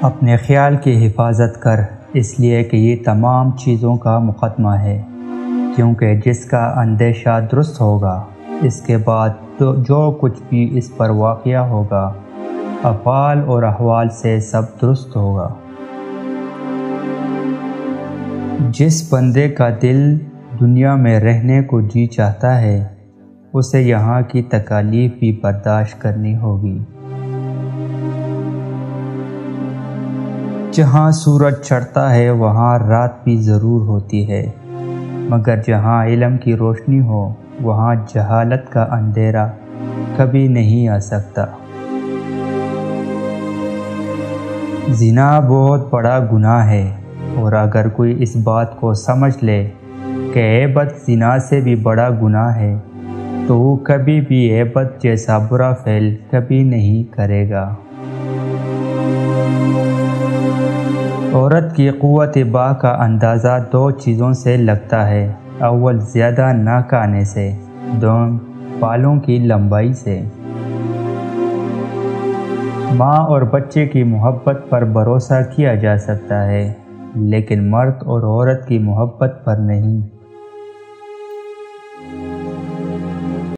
اپنے خیال کی حفاظت کر، اس لیے کہ یہ تمام چیزوں کا مقدمہ ہے، کیونکہ جس کا اندیشہ درست ہوگا اس کے بعد جو کچھ بھی اس پر واقع ہوگا افعال اور احوال سے سب درست ہوگا۔ جس بندے کا دل دنیا میں رہنے کو جی چاہتا ہے اسے یہاں کی تکالیف بھی برداشت کرنی ہوگی۔ جہاں سورج چڑھتا ہے وہاں رات بھی ضرور ہوتی ہے، مگر جہاں علم کی روشنی ہو وہاں جہالت کا اندھیرا کبھی نہیں آ سکتا۔ زنا بہت بڑا گناہ ہے، اور اگر کوئی اس بات کو سمجھ لے کہ غیبت زنا سے بھی بڑا گناہ ہے تو وہ کبھی بھی غیبت جیسا برا فعل کبھی نہیں کرے گا۔ عورت کی قوت باء کا اندازہ دو چیزوں سے لگتا ہے، اول زیادہ ناک آنے سے، دوم بالوں کی لمبائی سے۔ ماں اور بچے کی محبت پر بھروسہ کیا جا سکتا ہے، لیکن مرد اور عورت کی محبت پر نہیں۔